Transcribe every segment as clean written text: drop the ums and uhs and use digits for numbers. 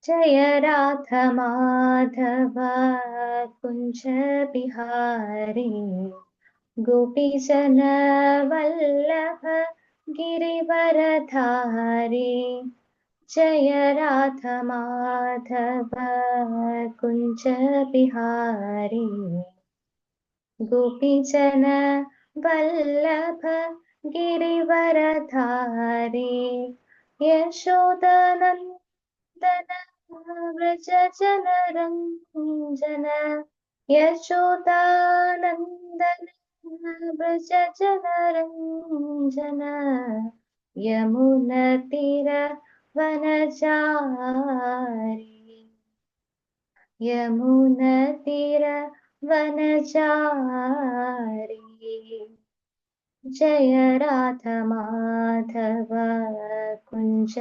जय राध माधव कुंज बिहारी गोपीजन वल्लभ गिरिवरधारी। जय राध माधव कुंज बिहारी गोपीजन वल्लभ गिरिवरधारी। यशोदानंदन व्रज जनरंजन यशोदानंदन व्रज जनरंजन यमुनतीर वनचारी यमुनतीर वनचारी। जय राध माधव कुंज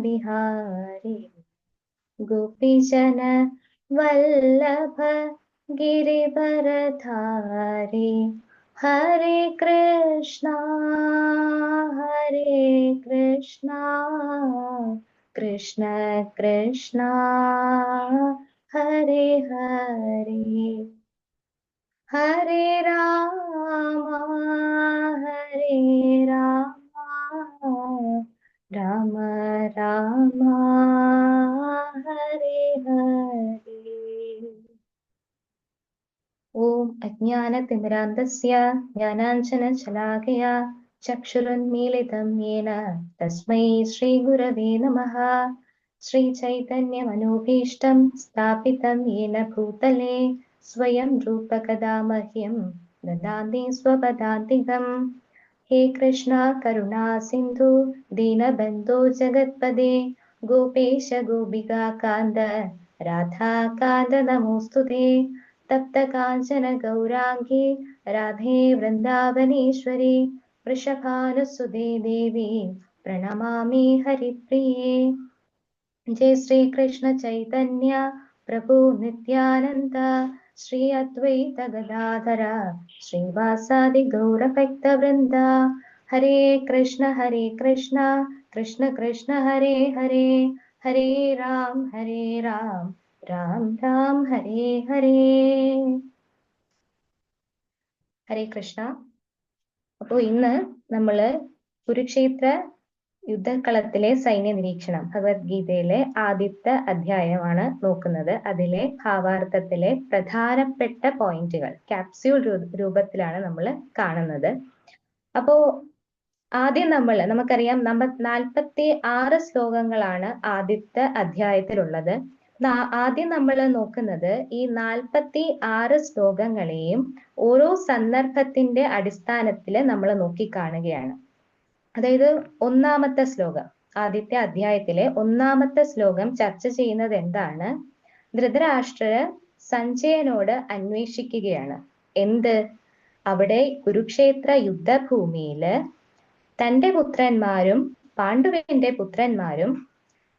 बिहारी गोपीजन वल्लभ गिरिवरधारी। हरे कृष्णा कृष्ण कृष्णा हरे हरे हरे राम राम राम हरे हरे। ओम अज्ञानतिमिरान्धस्य ज्ञानाञ्जनशलाकया चक्षुरुन्मीलितं येन तस्मै श्रीगुरवे नमः। श्रीचैतन्यमनोभीष्टं स्थापितं येन भूतले स्वयं रूपकदा मह्यं ददाति स्वपदान्तिकम्। हे कृष्णा करुणा सिन्धु दीनबन्धो जगत्पदे गोपेश गोपिका कान्त राधा कान्त नमोऽस्तुते। तप्त कांचन गौरांगी राधे वृंदावनेश्वरी वृषभानुसुते देवी प्रणमामि हरिप्रिये। जय श्री कृष्ण चैतन्य प्रभु नित्यानंद श्री अद्वैत गदाधर श्रीवासादि गौरभक्त वृंद। हरे कृष्ण कृष्ण कृष्ण हरे हरे हरे राम राम राम हरे हरे। ഹരേ കൃഷ്ണ. അപ്പോൾ ഇന്ന് നമ്മള് കുരുക്ഷേത്ര യുദ്ധക്കളത്തിലെ സൈന്യ നിരീക്ഷണം ഭഗവത്ഗീതയിലെ ആദ്യത്തെ അധ്യായമാണ് നോക്കുന്നത്. അതിലെ ഭാവാർത്ഥത്തിലെ പ്രധാനപ്പെട്ട പോയിന്റുകൾ ക്യാപ്സ്യൂൾ രൂപത്തിലാണ് നമ്മൾ കാണുന്നത്. അപ്പോ ആദ്യം നമുക്കറിയാം 46 ശ്ലോകങ്ങളാണ് ആദ്യത്തെ അധ്യായത്തിലുള്ളത്. ആദ്യം നമ്മൾ നോക്കുന്നത് ഈ 46 ശ്ലോകങ്ങളെയും ഓരോ സന്ദർഭത്തിന്റെ അടിസ്ഥാനത്തിൽ നമ്മൾ നോക്കിക്കാണുകയാണ്. അതായത് ഒന്നാമത്തെ ശ്ലോകം, ആദ്യത്തെ അധ്യായത്തിലെ ഒന്നാമത്തെ ശ്ലോകം ചർച്ച ചെയ്യുന്നത് എന്താണ്? ധൃതരാഷ്ട്രര് സഞ്ജയനോട് അന്വേഷിക്കുകയാണ്. എന്ത്? അവിടെ കുരുക്ഷേത്ര യുദ്ധഭൂമിയില് തന്റെ പുത്രന്മാരും പാണ്ഡുവിന്റെ പുത്രന്മാരും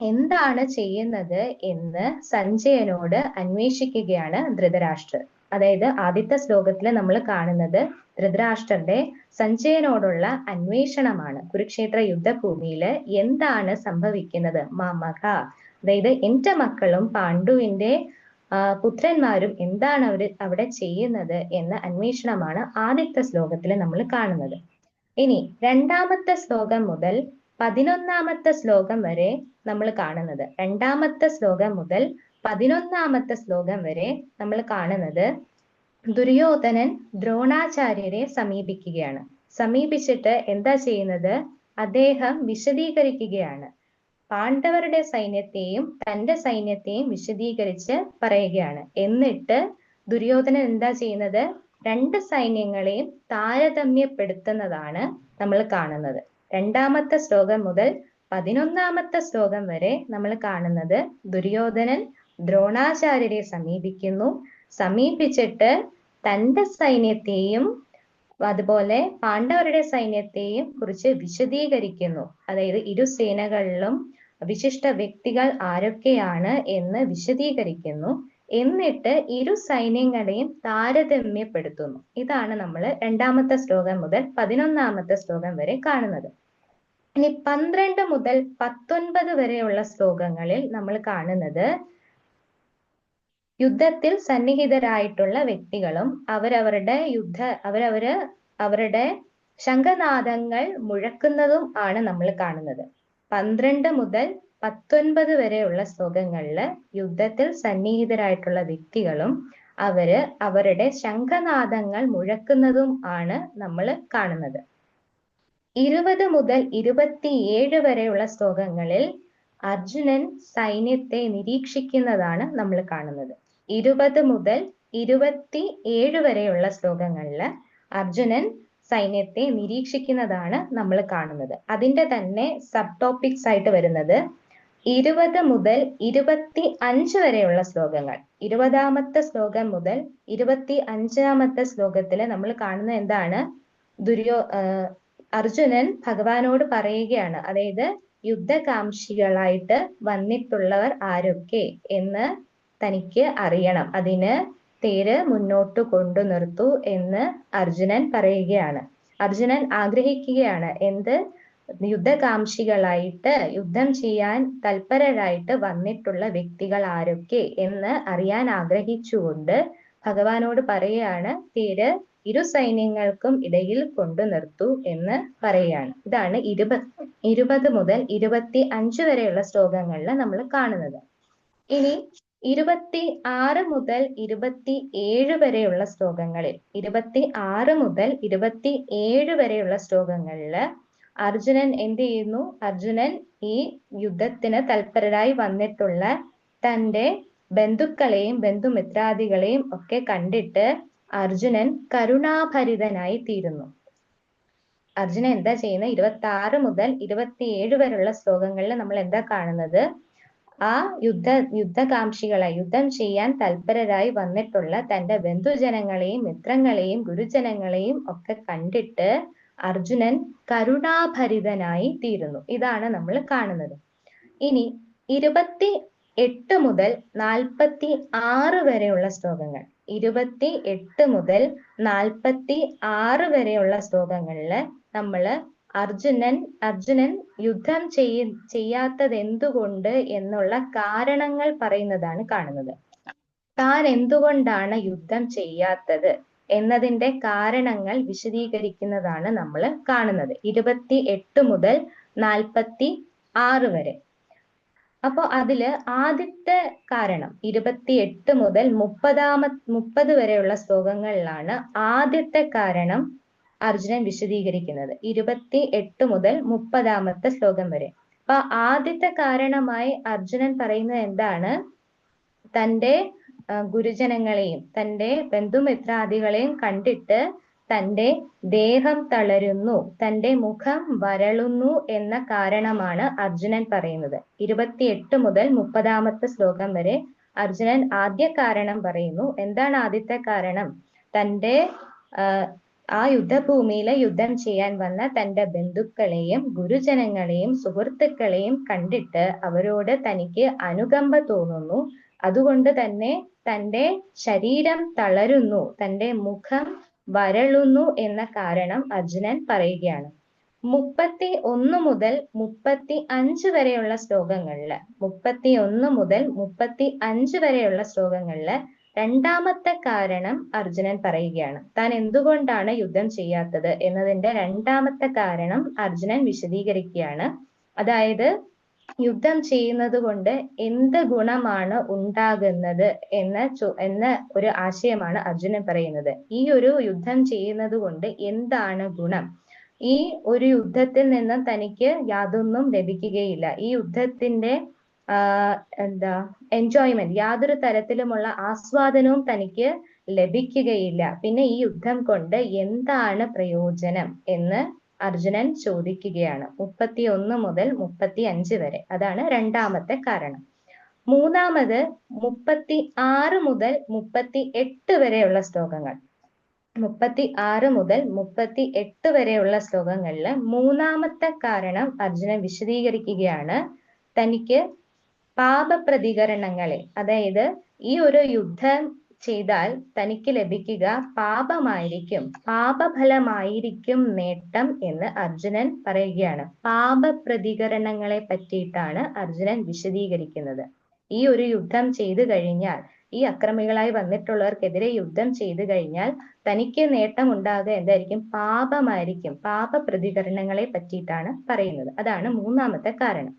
എന്താണ് ചെയ്യുന്നത് എന്ന് സഞ്ജയനോട് അന്വേഷിക്കുകയാണ് ധൃതരാഷ്ട്രർ. അതായത് ആദ്യത്തെ ശ്ലോകത്തിൽ നമ്മൾ കാണുന്നത് ധൃതരാഷ്ട്രന്റെ സഞ്ജയനോടുള്ള അന്വേഷണമാണ്. കുരുക്ഷേത്ര യുദ്ധഭൂമിയില് എന്താണ് സംഭവിക്കുന്നത്? മമക, അതായത് എന്റെ മക്കളും പാണ്ഡുവിന്റെ പുത്രന്മാരും എന്താണ് അവിടെ ചെയ്യുന്നത് എന്ന അന്വേഷണമാണ് ആദ്യത്തെ ശ്ലോകത്തിൽ നമ്മൾ കാണുന്നത്. ഇനി രണ്ടാമത്തെ ശ്ലോകം മുതൽ 11ാമത്തെ ശ്ലോകം വരെ നമ്മൾ കാണുന്നത്, രണ്ടാമത്തെ ശ്ലോകം മുതൽ 11ാമത്തെ ശ്ലോകം വരെ നമ്മൾ കാണുന്നത് ദുര്യോധനൻ ദ്രോണാചാര്യരെ സമീപിക്കുകയാണ്. സമീപിച്ചിട്ട് എന്താ ചെയ്യുന്നത്? അദ്ദേഹം വിശദീകരിക്കുകയാണ്. പാണ്ഡവരുടെ സൈന്യത്തെയും തന്റെ സൈന്യത്തെയും വിശദീകരിച്ച് പറയുകയാണ്. എന്നിട്ട് ദുര്യോധനൻ എന്താ ചെയ്യുന്നത്? രണ്ട് സൈന്യങ്ങളെയും താരതമ്യപ്പെടുത്തുന്നതാണ് നമ്മൾ കാണുന്നത്. രണ്ടാമത്തെ ശ്ലോകം മുതൽ 11ാമത്തെ ശ്ലോകം വരെ നമ്മൾ കാണുന്നത് ദുര്യോധനൻ ദ്രോണാചാര്യരെ സമീപിക്കുന്നു. സമീപിച്ചിട്ട് തന്റെ സൈന്യത്തെയും അതുപോലെ പാണ്ഡവരുടെ സൈന്യത്തെയും കുറിച്ച് വിശദീകരിക്കുന്നു. അതായത് ഇരു സേനകളിലും വിശിഷ്ട വ്യക്തികൾ ആരൊക്കെയാണ് എന്ന് വിശദീകരിക്കുന്നു. എന്നിട്ട് ഇരു സൈന്യങ്ങളെയും താരതമ്യപ്പെടുത്തുന്നു. ഇതാണ് നമ്മൾ രണ്ടാമത്തെ ശ്ലോകം മുതൽ 11ാമത്തെ ശ്ലോകം വരെ കാണുന്നത്. ഇനി 12 മുതൽ 19 വരെയുള്ള ശ്ലോകങ്ങളിൽ നമ്മൾ കാണുന്നത് യുദ്ധത്തിൽ സന്നിഹിതരായിട്ടുള്ള വ്യക്തികളും അവരവരുടെ ശംഖനാദങ്ങൾ മുഴക്കുന്നതും ആണ് നമ്മൾ കാണുന്നത്. 12 മുതൽ 19 വരെയുള്ള ശ്ലോകങ്ങളില് യുദ്ധത്തിൽ സന്നിഹിതരായിട്ടുള്ള വ്യക്തികളും അവരുടെ ശംഖനാദങ്ങൾ മുഴക്കുന്നതും ആണ് നമ്മൾ കാണുന്നത്. 20 മുതൽ 27 വരെയുള്ള ശ്ലോകങ്ങളിൽ അർജുനൻ സൈന്യത്തെ നിരീക്ഷിക്കുന്നതാണ് നമ്മൾ കാണുന്നത്. 20 മുതൽ 27 വരെയുള്ള ശ്ലോകങ്ങളില് അർജുനൻ സൈന്യത്തെ നിരീക്ഷിക്കുന്നതാണ് നമ്മൾ കാണുന്നത്. അതിന്റെ തന്നെ സബ് ടോപ്പിക്സ് ആയിട്ട് വരുന്നത് 20 മുതൽ 25 വരെയുള്ള ശ്ലോകങ്ങൾ. 20ാമത്തെ ശ്ലോകം മുതൽ 25ാമത്തെ ശ്ലോകത്തില് നമ്മൾ കാണുന്ന എന്താണ്? അർജുനൻ ഭഗവാനോട് പറയുകയാണ്, അതായത് യുദ്ധകാംക്ഷികളായിട്ട് വന്നിട്ടുള്ളവർ ആരൊക്കെ എന്ന് തനിക്ക് അറിയണം, അതിന് തേര് മുന്നോട്ട് കൊണ്ടു നിർത്തൂ എന്ന് അർജുനൻ പറയുകയാണ്. അർജുനൻ ആഗ്രഹിക്കുകയാണ് എന്ത്? യുദ്ധകാംക്ഷികളായിട്ട് യുദ്ധം ചെയ്യാൻ തൽപരരായിട്ട് വന്നിട്ടുള്ള വ്യക്തികൾ ആരൊക്കെ എന്ന് അറിയാൻ ആഗ്രഹിച്ചുകൊണ്ട് ഭഗവാനോട് പറയുകയാണ്, തേര് ഇരു സൈന്യങ്ങൾക്കും ഇടയിൽ കൊണ്ടു നിർത്തൂ എന്ന് പറയുകയാണ്. ഇതാണ് 20 മുതൽ 25 വരെയുള്ള ശ്ലോകങ്ങളിൽ നമ്മൾ കാണുന്നത്. ഇനി 26 മുതൽ 27 വരെയുള്ള ശ്ലോകങ്ങളിൽ 26 മുതൽ 27 വരെയുള്ള ശ്ലോകങ്ങളില് അർജുനൻ എന്ത് ചെയ്യുന്നു? അർജുനൻ ഈ യുദ്ധത്തിന് തൽപരരായി വന്നിട്ടുള്ള തന്റെ ബന്ധുക്കളെയും ബന്ധുമിത്രാദികളെയും ഒക്കെ കണ്ടിട്ട് അർജുനൻ കരുണാഭരിതനായി തീരുന്നു. അർജുനൻ എന്താ ചെയ്യുന്നത്? 26 മുതൽ 27 വരെയുള്ള ശ്ലോകങ്ങളിൽ നമ്മൾ എന്താ കാണുന്നത്? ആ യുദ്ധകാംക്ഷികളായി യുദ്ധം ചെയ്യാൻ തൽപരരായി വന്നിട്ടുള്ള തന്റെ ബന്ധുജനങ്ങളെയും മിത്രങ്ങളെയും ഗുരുജനങ്ങളെയും ഒക്കെ കണ്ടിട്ട് അർജുനൻ കരുണാഭരിതനായി തീരുന്നു. ഇതാണ് നമ്മൾ കാണുന്നത്. ഇനി 28 മുതൽ 46 വരെയുള്ള ശ്ലോകങ്ങൾ. 28 മുതൽ 46 വരെയുള്ള ശ്ലോകങ്ങളില് നമ്മള് അർജുനൻ യുദ്ധം ചെയ്യാത്തത് എന്തുകൊണ്ട് എന്നുള്ള കാരണങ്ങൾ പറയുന്നതാണ് കാണുന്നത്. താൻ എന്തുകൊണ്ടാണ് യുദ്ധം ചെയ്യാത്തത് എന്നതിന്റെ കാരണങ്ങൾ വിശദീകരിക്കുന്നതാണ് നമ്മൾ കാണുന്നത്. 28 മുതൽ 46 വരെ. അപ്പൊ അതില് ആദ്യത്തെ കാരണം 28 മുതൽ 30 വരെയുള്ള ശ്ലോകങ്ങളിലാണ് ആദ്യത്തെ കാരണം അർജുനൻ വിശദീകരിക്കുന്നത്. 28 മുതൽ 30ാമത്തെ ശ്ലോകം വരെ. അപ്പൊ ആദ്യത്തെ കാരണമായി അർജുനൻ പറയുന്നത് എന്താണ്? തന്റെ ഗുരുജനങ്ങളെയും തന്റെ ബന്ധുമിത്രാദികളെയും കണ്ടിട്ട് തന്റെ ദേഹം തളരുന്നു, തന്റെ മുഖം വരളുന്നു എന്ന കാരണമാണ് അർജുനൻ പറയുന്നത്. 28 മുതൽ 30ാമത്തെ ശ്ലോകം വരെ അർജുനൻ ആദ്യ കാരണം പറയുന്നു. എന്താണ് ആദ്യത്തെ കാരണം? തന്റെ ആ യുദ്ധഭൂമിയിലെ യുദ്ധം ചെയ്യാൻ വന്ന തന്റെ ബന്ധുക്കളെയും ഗുരുജനങ്ങളെയും സുഹൃത്തുക്കളെയും കണ്ടിട്ട് അവരോട് തനിക്ക് അനുകമ്പ തോന്നുന്നു. അതുകൊണ്ട് തന്നെ തന്റെ ശരീരം തളരുന്നു, തന്റെ മുഖം വരളുന്നു എന്ന കാരണം അർജുനൻ പറയുകയാണ്. 31 മുതൽ 35 വരെയുള്ള ശ്ലോകങ്ങളില് 31 മുതൽ 35 വരെയുള്ള ശ്ലോകങ്ങളില് രണ്ടാമത്തെ കാരണം അർജുനൻ പറയുകയാണ്. താൻ എന്തുകൊണ്ടാണ് യുദ്ധം ചെയ്യാത്തത് എന്നതിന്റെ രണ്ടാമത്തെ കാരണം അർജുനൻ വിശദീകരിക്കുകയാണ്. അതായത് യുദ്ധം ചെയ്യുന്നത് കൊണ്ട് എന്ത് ഗുണമാണ് ഉണ്ടാകുന്നത് എന്ന ഒരു ആശയമാണ് അർജുനൻ പറയുന്നത്. ഈ ഒരു യുദ്ധം ചെയ്യുന്നത് കൊണ്ട് എന്താണ് ഗുണം? ഈ ഒരു യുദ്ധത്തിൽ നിന്നും തനിക്ക് യാതൊന്നും ലഭിക്കുകയില്ല. ഈ യുദ്ധത്തിന്റെ എൻജോയ്മെന്റ്, യാതൊരു തരത്തിലുമുള്ള ആസ്വാദനവും തനിക്ക് ലഭിക്കുകയില്ല. പിന്നെ ഈ യുദ്ധം കൊണ്ട് എന്താണ് പ്രയോജനം എന്ന് അർജുനൻ ചോദിക്കുകയാണ്. 31 മുതൽ 35 വരെ. അതാണ് രണ്ടാമത്തെ കാരണം. മൂന്നാമത് 36 മുതൽ 38 വരെയുള്ള ശ്ലോകങ്ങൾ. 36 മുതൽ 38 വരെയുള്ള ശ്ലോകങ്ങളില് മൂന്നാമത്തെ കാരണം അർജുനൻ വിശദീകരിക്കുകയാണ്. തനിക്ക് പാപപ്രതികരണങ്ങളെ, അതായത് ഈ ഒരു യുദ്ധം ചെയ്താൽ തനിക്ക് ലഭിക്കുക പാപമായിരിക്കും, പാപഫലമായിരിക്കും നേട്ടം എന്ന് അർജുനൻ പറയുകയാണ്. പാപപ്രതികരണങ്ങളെ പറ്റിയിട്ടാണ് അർജുനൻ വിശദീകരിക്കുന്നത്. ഈ ഒരു യുദ്ധം ചെയ്തു കഴിഞ്ഞാൽ, ഈ അക്രമികളായി വന്നിട്ടുള്ളവർക്കെതിരെ യുദ്ധം ചെയ്തു കഴിഞ്ഞാൽ തനിക്ക് നേട്ടം ഉണ്ടാകുക എന്തായിരിക്കും? പാപമായിരിക്കും. പാപപ്രതികരണങ്ങളെ പറ്റിയിട്ടാണ് പറയുന്നത്. അതാണ് മൂന്നാമത്തെ കാരണം.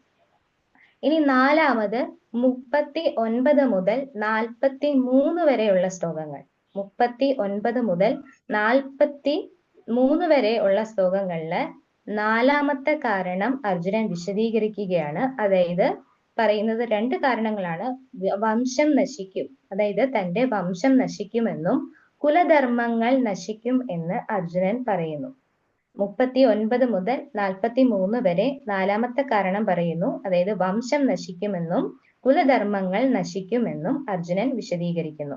ഇനി നാലാമത് 39 മുതൽ 43 വരെയുള്ള ശ്ലോകങ്ങൾ. 39 മുതൽ 43 വരെ ഉള്ള ശ്ലോകങ്ങളില് നാലാമത്തെ കാരണം അർജുനൻ വിശദീകരിക്കുകയാണ്. അതായത് പറയുന്നത് രണ്ട് കാരണങ്ങളാണ്. വംശം നശിക്കും, അതായത് തന്റെ വംശം നശിക്കുമെന്നും കുലധർമ്മങ്ങൾ നശിക്കും എന്ന് അർജുനൻ പറയുന്നു. 39 മുതൽ 43 വരെ നാലാമത്തെ കാരണം പറയുന്നു. അതായത് വംശം നശിക്കുമെന്നും കുലധർമ്മങ്ങൾ നശിക്കുമെന്നും അർജുനൻ വിശദീകരിക്കുന്നു.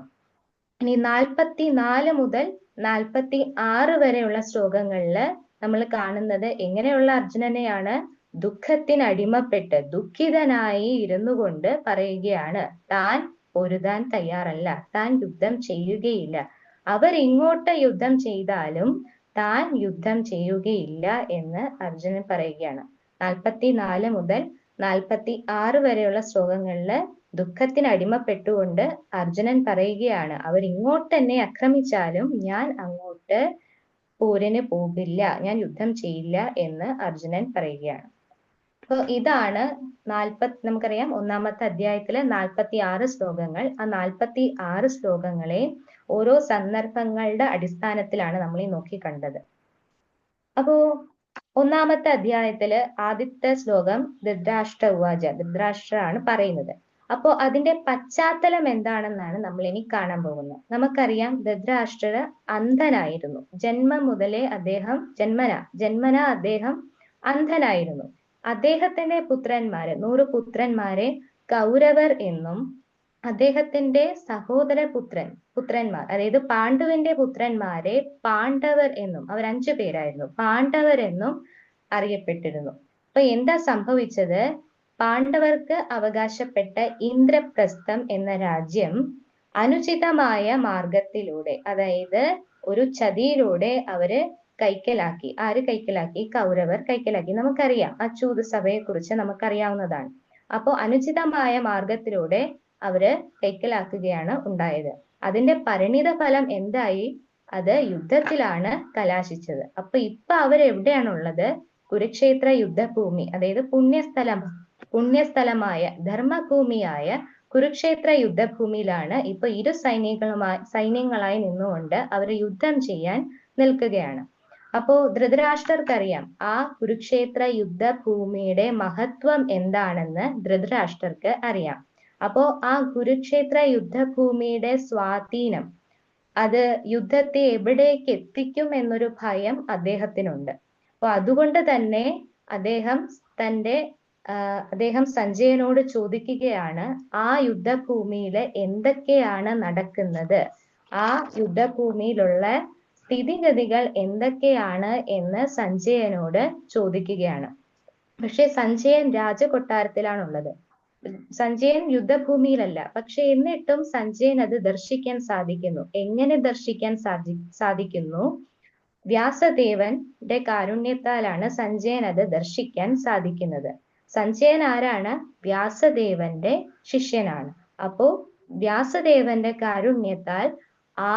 ഇനി 44 മുതൽ 46 വരെയുള്ള ശ്ലോകങ്ങളില് നമ്മൾ കാണുന്നത് എങ്ങനെയുള്ള അർജുനനെയാണ്? ദുഃഖത്തിന് അടിമപ്പെട്ട് ദുഃഖിതനായി ഇരുന്നു കൊണ്ട് പറയുകയാണ്, താൻ പൊരുതാൻ തയ്യാറല്ല, താൻ യുദ്ധം ചെയ്യുകയില്ല. അവർ ഇങ്ങോട്ട് യുദ്ധം ചെയ്താലും താൻ യുദ്ധം ചെയ്യുകയില്ല എന്ന് അർജുനൻ പറയുകയാണ്. 44 മുതൽ 46 വരെയുള്ള ശ്ലോകങ്ങളില് ദുഃഖത്തിന് അടിമപ്പെട്ടുകൊണ്ട് അർജുനൻ പറയുകയാണ്, അവർ ഇങ്ങോട്ട് എന്നെ ആക്രമിച്ചാലും ഞാൻ അങ്ങോട്ട് പോരിന് പോകില്ല, ഞാൻ യുദ്ധം ചെയ്യില്ല എന്ന് അർജുനൻ പറയുകയാണ്. അപ്പൊ ഇതാണ് നമുക്കറിയാം ഒന്നാമത്തെ അധ്യായത്തിലെ 46 ശ്ലോകങ്ങൾ. ആ 46 ശ്ലോകങ്ങളെ ഓരോ സന്ദർഭങ്ങളുടെ അടിസ്ഥാനത്തിലാണ് നമ്മൾ ഈ നോക്കി കണ്ടത്. അപ്പോ ഒന്നാമത്തെ അധ്യായത്തില് ആദ്യത്തെ ശ്ലോകം ധൃതരാഷ്ട്ര ഉവാച, ധൃതരാഷ്ട്രാണ് പറയുന്നത്. അപ്പോ അതിന്റെ പശ്ചാത്തലം എന്താണെന്നാണ് നമ്മൾ ഇനി കാണാൻ പോകുന്നത്. നമുക്കറിയാം ധൃതരാഷ്ട്രർ അന്ധനായിരുന്നു. ജന്മന അദ്ദേഹം അന്ധനായിരുന്നു. അദ്ദേഹത്തിന്റെ പുത്രന്മാരെ 100 പുത്രന്മാരെ കൗരവർ എന്നും അദ്ദേഹത്തിന്റെ സഹോദര പുത്രന്മാർ അതായത് പാണ്ഡുവിന്റെ പുത്രന്മാരെ പാണ്ഡവർ എന്നും, അവർ 5 പേരായിരുന്നു, പാണ്ഡവർ എന്നും അറിയപ്പെട്ടിരുന്നു. അപ്പൊ എന്താ സംഭവിച്ചത്? പാണ്ഡവർക്ക് അവകാശപ്പെട്ട ഇന്ദ്രപ്രസ്ഥം എന്ന രാജ്യം അനുചിതമായ മാർഗത്തിലൂടെ, അതായത് ഒരു ചതിയിലൂടെ അവര് കൈക്കലാക്കി. ആര് കൈക്കലാക്കി? കൗരവർ കൈക്കലാക്കി. നമുക്കറിയാം, അച്യുത സഭയെ കുറിച്ച് നമുക്കറിയാവുന്നതാണ്. അപ്പോ അനുചിതമായ മാർഗത്തിലൂടെ അവര് കൈക്കലാക്കുകയാണ് ഉണ്ടായത്. അതിന്റെ പരിണിത ഫലം എന്തായി? അത് യുദ്ധത്തിലാണ് കലാശിച്ചത്. അപ്പൊ ഇപ്പൊ അവരെവിടെയാണുള്ളത്? കുരുക്ഷേത്ര യുദ്ധഭൂമി, അതായത് പുണ്യസ്ഥലമായ ധർമ്മഭൂമിയായ കുരുക്ഷേത്ര യുദ്ധഭൂമിയിലാണ് ഇപ്പൊ ഇരു സൈന്യങ്ങളായി നിന്നുകൊണ്ട് അവർ യുദ്ധം ചെയ്യാൻ നിൽക്കുകയാണ്. അപ്പോ ധൃതരാഷ്ട്രർക്കറിയാം ആ കുരുക്ഷേത്ര യുദ്ധഭൂമിയുടെ മഹത്വം എന്താണെന്ന് ധൃതരാഷ്ട്രർക്ക് അറിയാം. അപ്പോ ആ കുരുക്ഷേത്ര യുദ്ധഭൂമിയുടെ സ്വാധീനം അത് യുദ്ധത്തെ എവിടേക്ക് എത്തിക്കും എന്നൊരു ഭയം അദ്ദേഹത്തിനുണ്ട്. അപ്പൊ അതുകൊണ്ട് തന്നെ അദ്ദേഹം സഞ്ജയനോട് ചോദിക്കുകയാണ്, ആ യുദ്ധഭൂമിയില് എന്തൊക്കെയാണ് നടക്കുന്നത്, ആ യുദ്ധഭൂമിയിലുള്ള സ്ഥിതിഗതികൾ എന്തൊക്കെയാണ് എന്ന് സഞ്ജയനോട് ചോദിക്കുകയാണ്. പക്ഷെ സഞ്ജയൻ രാജകൊട്ടാരത്തിലാണുള്ളത്. സഞ്ജയൻ യുദ്ധഭൂമിയിലല്ല. പക്ഷെ എന്നിട്ടും സഞ്ജയൻ അത് ദർശിക്കാൻ സാധിക്കുന്നു. എങ്ങനെ ദർശിക്കാൻ സാധിക്കുന്നു? വ്യാസദേവന്റെ കാരുണ്യത്താലാണ് സഞ്ജയൻ അത് ദർശിക്കാൻ സാധിക്കുന്നത്. സഞ്ജയൻ ആരാണ്? വ്യാസദേവന്റെ ശിഷ്യനാണ്. അപ്പോ വ്യാസദേവന്റെ കാരുണ്യത്താൽ ആ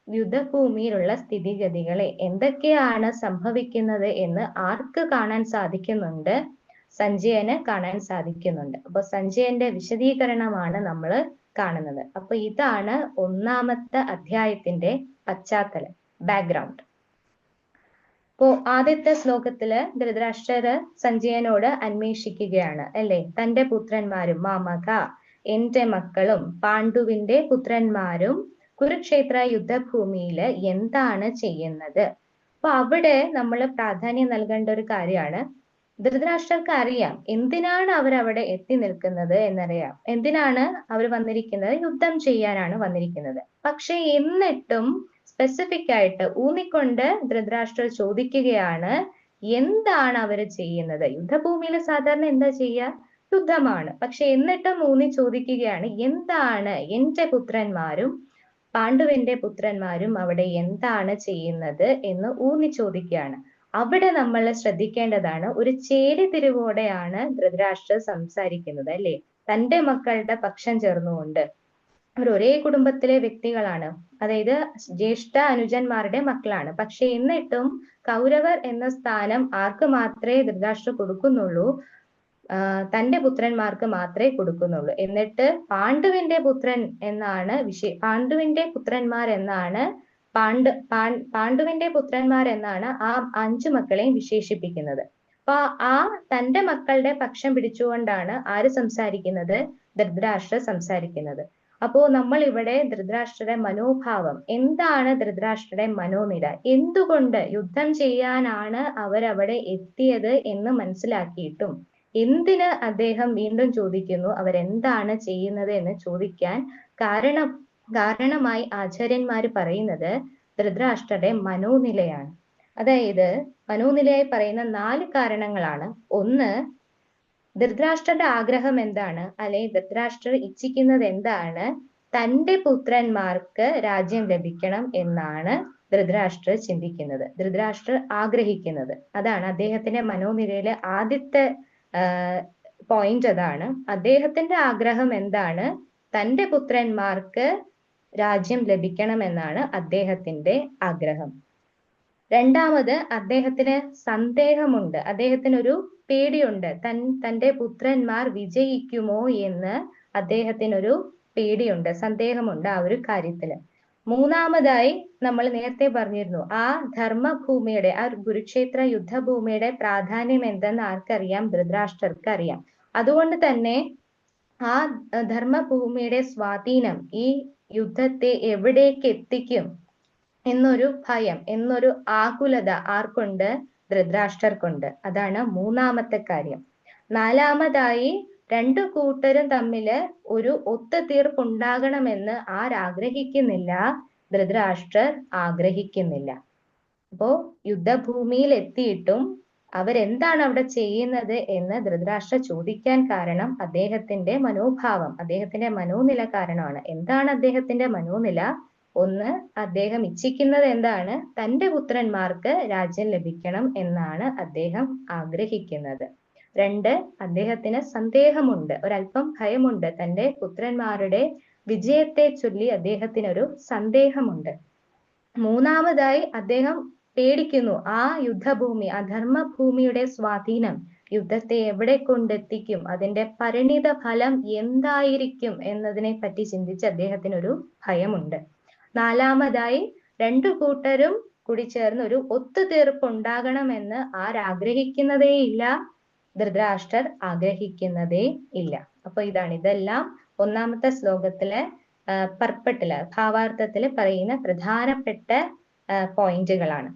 യുദ്ധഭൂമിയിലുള്ള സ്ഥിതിഗതികളെ എന്തൊക്കെയാണ് സംഭവിക്കുന്നത് എന്ന് ആർക്ക് കാണാൻ സാധിക്കുന്നുണ്ട്? സഞ്ജയന് കാണാൻ സാധിക്കുന്നുണ്ട്. അപ്പൊ സഞ്ജയന്റെ വിശദീകരണമാണ് നമ്മൾ കാണുന്നത്. അപ്പൊ ഇതാണ് ഒന്നാമത്തെ അധ്യായത്തിന്റെ പശ്ചാത്തലം, ബാക്ക്ഗ്രൗണ്ട്. ഇപ്പോ ആദ്യത്തെ ശ്ലോകത്തില് ധൃതരാഷ്ട്രര് സഞ്ജയനോട് അന്വേഷിക്കുകയാണ്, അല്ലെ, തന്റെ പുത്രന്മാരും മാമക, എന്റെ മക്കളും പാണ്ഡുവിന്റെ പുത്രന്മാരും കുരുക്ഷേത്ര യുദ്ധഭൂമിയില് എന്താണ് ചെയ്യുന്നത്? അപ്പൊ അവിടെ നമ്മൾ പ്രാധാന്യം നൽകേണ്ട ഒരു കാര്യമാണ്, ധൃതരാഷ്ട്രർക്ക് അറിയാം എന്തിനാണ് അവരവിടെ എത്തി നിൽക്കുന്നത് എന്നറിയാം. എന്തിനാണ് അവർ വന്നിരിക്കുന്നത്? യുദ്ധം ചെയ്യാനാണ് വന്നിരിക്കുന്നത്. പക്ഷെ എന്നിട്ടും സ്പെസിഫിക് ആയിട്ട് ഊന്നിക്കൊണ്ട് ധൃതരാഷ്ട്രർ ചോദിക്കുകയാണ്, എന്താണ് അവർ ചെയ്യുന്നത്? യുദ്ധഭൂമിയിൽ സാധാരണ എന്താ ചെയ്യുക? യുദ്ധമാണ്. പക്ഷെ എന്നിട്ടും ഊന്നി ചോദിക്കുകയാണ്, എന്താണ് എന്റെ പുത്രന്മാരും പാണ്ഡുവിന്റെ പുത്രന്മാരും അവിടെ എന്താണ് ചെയ്യുന്നത് എന്ന് ഊന്നി ചോദിക്കുകയാണ്. അവിടെ നമ്മൾ ശ്രദ്ധിക്കേണ്ടതാണ്, ഒരു ചേരിതിരിവോടെയാണ് ധൃതരാഷ്ട്രർ സംസാരിക്കുന്നത് അല്ലെ. തന്റെ മക്കളുടെ പക്ഷം ചേർന്നുകൊണ്ട്. അവർ ഒരേ കുടുംബത്തിലെ വ്യക്തികളാണ്, അതായത് ജ്യേഷ്ഠ അനുജന്മാരുടെ മക്കളാണ്. പക്ഷെ എന്നിട്ടും കൗരവർ എന്ന സ്ഥാനം ആർക്ക് മാത്രമേ ധൃതരാഷ്ട്രർ കൊടുക്കുന്നുള്ളൂ? തന്റെ പുത്രന്മാർക്ക് മാത്രമേ കൊടുക്കുന്നുള്ളൂ. എന്നിട്ട് പാണ്ഡുവിന്റെ പുത്രൻ എന്നാണ് പാണ്ഡുവിന്റെ പുത്രന്മാർ എന്നാണ് പാണ്ഡുവിന്റെ പുത്രന്മാർ എന്നാണ് ആ 5 മക്കളെയും വിശേഷിപ്പിക്കുന്നത്. അപ്പൊ ആ തന്റെ മക്കളുടെ പക്ഷം പിടിച്ചുകൊണ്ടാണ് ആര് സംസാരിക്കുന്നത്? ധൃതരാഷ്ട്രർ സംസാരിക്കുന്നത്. അപ്പോ നമ്മൾ ഇവിടെ ധൃതരാഷ്ട്രരുടെ മനോഭാവം എന്താണ്, ധൃതരാഷ്ട്രരുടെ മനോനില, എന്തുകൊണ്ട് യുദ്ധം ചെയ്യാനാണ് അവരവിടെ എത്തിയത് എന്ന് മനസ്സിലാക്കിയിട്ടും എന്തിന് അദ്ദേഹം വീണ്ടും ചോദിക്കുന്നു അവരെന്താണ് ചെയ്യുന്നത് എന്ന് ചോദിക്കാൻ കാരണമായി ആചാര്യന്മാര് പറയുന്നത് ധൃതരാഷ്ട്രരുടെ മനോനിലയാണ്. അതായത് മനോനിലയായി പറയുന്ന 4 കാരണങ്ങളാണ്. ഒന്ന്, ധൃതരാഷ്ട്രരുടെ ആഗ്രഹം എന്താണ്, അല്ലെ ധൃതരാഷ്ട്രർ ഇച്ഛിക്കുന്നത് എന്താണ്? തന്റെ പുത്രന്മാർക്ക് രാജ്യം ലഭിക്കണം എന്നാണ് ധൃതരാഷ്ട്രർ ചിന്തിക്കുന്നത്, ധൃതരാഷ്ട്രർ ആഗ്രഹിക്കുന്നത്. അതാണ് അദ്ദേഹത്തിന്റെ മനോനിലയിലെ ആദ്യത്തെ പോയിന്റ്. അതാണ് അദ്ദേഹത്തിന്റെ ആഗ്രഹം എന്താണ്? തന്റെ പുത്രന്മാർക്ക് രാജ്യം ലഭിക്കണം എന്നാണ് അദ്ദേഹത്തിന്റെ ആഗ്രഹം. രണ്ടാമത്, അദ്ദേഹത്തിന് സന്ദേഹമുണ്ട്, അദ്ദേഹത്തിനൊരു പേടിയുണ്ട്. തന്റെ പുത്രന്മാർ വിജയിക്കുമോ എന്ന് അദ്ദേഹത്തിനൊരു പേടിയുണ്ട്, സന്ദേഹമുണ്ട് ആ ഒരു കാര്യത്തില്. മൂന്നാമതായി നമ്മൾ നേരത്തെ പറഞ്ഞിരുന്നു, ആ ധർമ്മഭൂമിയുടെ, ആ കുരുക്ഷേത്ര യുദ്ധഭൂമിയുടെ പ്രാധാന്യം എന്തെന്ന് ആർക്കറിയാം? ധൃതരാഷ്ട്രർക്ക് അറിയാം. അതുകൊണ്ട് തന്നെ ആ ധർമ്മഭൂമിയുടെ സ്വാധീനം ഈ യുദ്ധത്തെ എവിടേക്ക് എത്തിക്കും എന്നൊരു ഭയം, എന്നൊരു ആകുലത ആർക്കുണ്ട്? ധൃതരാഷ്ട്രർക്കുണ്ട്. അതാണ് മൂന്നാമത്തെ കാര്യം. നാലാമതായി, 2 കൂട്ടരും തമ്മില് ഒരു ഒത്തുതീർപ്പുണ്ടാകണമെന്ന് ആരാഗ്രഹിക്കുന്നില്ല? ധൃതരാഷ്ട്രർ ആഗ്രഹിക്കുന്നില്ല. അപ്പോ യുദ്ധഭൂമിയിൽ എത്തിയിട്ടും അവരെന്താണ് അവിടെ ചെയ്യുന്നത് എന്ന് ധൃതരാഷ്ട്രർ ചോദിക്കാൻ കാരണം അദ്ദേഹത്തിന്റെ മനോഭാവം, അദ്ദേഹത്തിന്റെ മനോനില കാരണമാണ്. എന്താണ് അദ്ദേഹത്തിന്റെ മനോനില? ഒന്ന്, അദ്ദേഹം ഇച്ഛിക്കുന്നത് എന്താണ്? തന്റെ പുത്രന്മാർക്ക് രാജ്യം ലഭിക്കണം എന്നാണ് അദ്ദേഹം ആഗ്രഹിക്കുന്നത്. 2, അദ്ദേഹത്തിന് സന്ദേഹമുണ്ട്, ഒരല്പം ഭയമുണ്ട്, തന്റെ പുത്രന്മാരുടെ വിജയത്തെ ചൊല്ലി അദ്ദേഹത്തിനൊരു സന്ദേഹമുണ്ട്. മൂന്നാമതായി, അദ്ദേഹം പേടിക്കുന്നു, ആ യുദ്ധഭൂമി, ആ ധർമ്മഭൂമിയുടെ സ്വാധീനം യുദ്ധത്തെ എവിടെ കൊണ്ടെത്തിക്കും, അതിന്റെ പരിണിത ഫലം എന്തായിരിക്കും എന്നതിനെ പറ്റി ചിന്തിച്ച് അദ്ദേഹത്തിനൊരു ഭയമുണ്ട്. നാലാമതായി, 2 കൂട്ടരും കൂടി ചേർന്ന് ഒരു ഒത്തുതീർപ്പ് ഉണ്ടാകണമെന്ന് ആരാഗ്രഹിക്കുന്നതേ ഇല്ല? ധൃതരാഷ്ട്രർ ആഗ്രഹിക്കുന്നതേ ഇല്ല. അപ്പൊ ഇതെല്ലാം ഒന്നാമത്തെ ശ്ലോകത്തിലെ പർപ്പട്ടില്, ഭാവാർത്ഥത്തില് പറയുന്ന പ്രധാനപ്പെട്ട പോയിന്റുകളാണ്.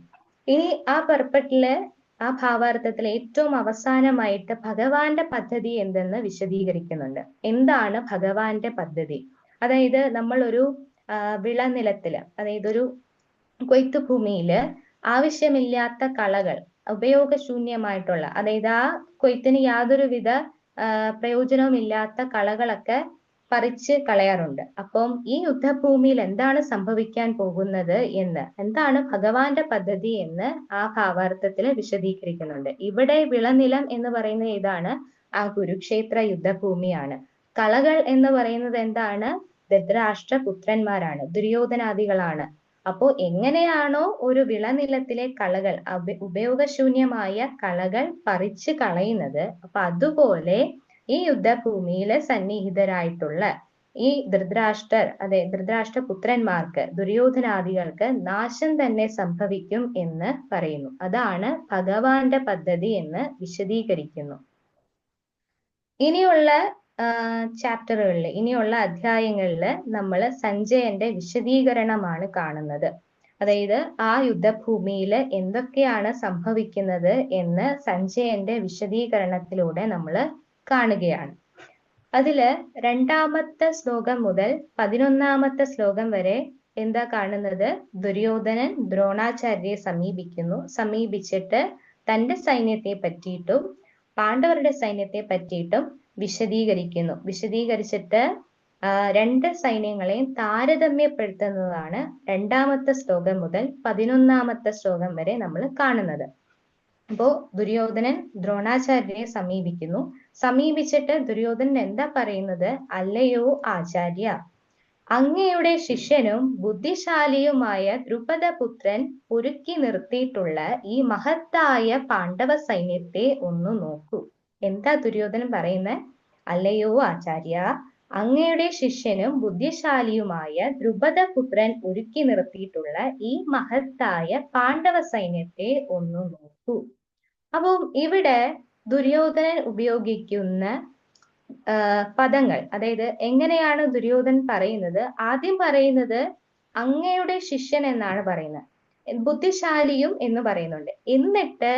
ഇനി ആ പർപ്പട്ടില്, ആ ഭാവാർത്ഥത്തിലെ ഏറ്റവും അവസാനമായിട്ട് ഭഗവാന്റെ പദ്ധതി എന്തെന്ന് വിശദീകരിക്കുന്നുണ്ട്. എന്താണ് ഭഗവാന്റെ പദ്ധതി? അതായത് നമ്മൾ ഒരു വിളനിലത്തില്, അതായത് ഒരു കൊയ്ത്തുഭൂമിയില് ആവശ്യമില്ലാത്ത കളകൾ, ഉപയോഗശൂന്യമായിട്ടുള്ള, അതായത് ആ കൊയ്ത്തിന് യാതൊരുവിധ പ്രയോജനവുമില്ലാത്ത കളകളൊക്കെ പറിച്ച് കളയാറുണ്ട്. അപ്പം ഈ യുദ്ധഭൂമിയിൽ എന്താണ് സംഭവിക്കാൻ പോകുന്നത് എന്ന്, എന്താണ് ഭഗവാന്റെ പദ്ധതി എന്ന് ആ ഭാവാർത്ഥത്തിൽ വിശദീകരിക്കുന്നുണ്ട്. ഇവിടെ വിളനിലം എന്ന് പറയുന്നത് ഏതാണ്? ആ കുരുക്ഷേത്ര യുദ്ധഭൂമിയാണ്. കളകൾ എന്ന് പറയുന്നത് എന്താണ്? ധൃതരാഷ്ട്ര പുത്രന്മാരാണ്, ദുര്യോധനാദികളാണ്. അപ്പോ എങ്ങനെയാണോ ഒരു വിളനിലത്തിലെ കളകൾ, ഉപയോഗശൂന്യമായ കളകൾ പറിച്ചു കളയുന്നത്, അപ്പൊ അതുപോലെ ഈ യുദ്ധഭൂമിയിലെ സന്നിഹിതരായിട്ടുള്ള ഈ ധൃതരാഷ്ട്ര പുത്രന്മാർക്ക്, ദുര്യോധനാദികൾക്ക് നാശം തന്നെ സംഭവിക്കും എന്ന് പറയുന്നു. അതാണ് ഭഗവാന്റെ പദ്ധതി എന്ന് വിശദീകരിക്കുന്നു. ഇനിയുള്ള ചാപ്റ്ററുകളിൽ, ഇനിയുള്ള അധ്യായങ്ങളിൽ നമ്മൾ സഞ്ജയന്റെ വിശദീകരണമാണ് കാണുന്നത്. അതായത് ആ യുദ്ധഭൂമിയിൽ എന്തൊക്കെയാണ് സംഭവിക്കുന്നത് എന്ന് സഞ്ജയന്റെ വിശദീകരണത്തിലൂടെ നമ്മൾ കാണുകയാണ്. അതില് 2ാമത്തെ ശ്ലോകം മുതൽ 11ാമത്തെ ശ്ലോകം വരെ എന്താ കാണുന്നത്? ദുര്യോധനൻ ദ്രോണാചാര്യരെ സമീപിച്ചിട്ട് തന്റെ സൈന്യത്തെ പറ്റിയിട്ടും പാണ്ഡവരുടെ സൈന്യത്തെ പറ്റിയിട്ടും വിശദീകരിച്ചിട്ട് രണ്ട് സൈന്യങ്ങളെയും താരതമ്യപ്പെടുത്തുന്നതാണ് രണ്ടാമത്തെ ശ്ലോകം മുതൽ 11-ാമത്തെ ശ്ലോകം വരെ നമ്മൾ കാണുന്നത്. അപ്പോ ദുര്യോധനൻ ദ്രോണാചാര്യരെ സമീപിച്ചിട്ട് ദുര്യോധനൻ എന്താ പറയുന്നത്? അല്ലയോ ആചാര്യ, അങ്ങയുടെ ശിഷ്യനും ബുദ്ധിശാലിയുമായ ദ്രുപദപുത്രൻ ഒരുക്കി നിർത്തിയിട്ടുള്ള ഈ മഹത്തായ പാണ്ഡവ സൈന്യത്തെ ഒന്ന് നോക്കൂ. എന്താ ദുര്യോധനൻ പറയുന്നത്? അല്ലയോ ആചാര്യ, അങ്ങയുടെ ശിഷ്യനും ബുദ്ധിശാലിയുമായ ദ്രുപദപുത്രൻ ഒരുക്കി നിർത്തിയിട്ടുള്ള ഈ മഹത്തായ പാണ്ഡവ സൈന്യത്തെ ഒന്ന് നോക്കൂ. അപ്പോൾ ഇവിടെ ദുര്യോധനൻ ഉപയോഗിക്കുന്ന പദങ്ങൾ, അതായത് എങ്ങനെയാണ് ദുര്യോധനൻ പറയുന്നത്? ആദ്യം പറയുന്നത് അങ്ങയുടെ ശിഷ്യൻ എന്നാണ് പറയുന്നത്, ബുദ്ധിശാലിയും എന്ന് പറയുന്നുണ്ട്. എന്നിട്ട്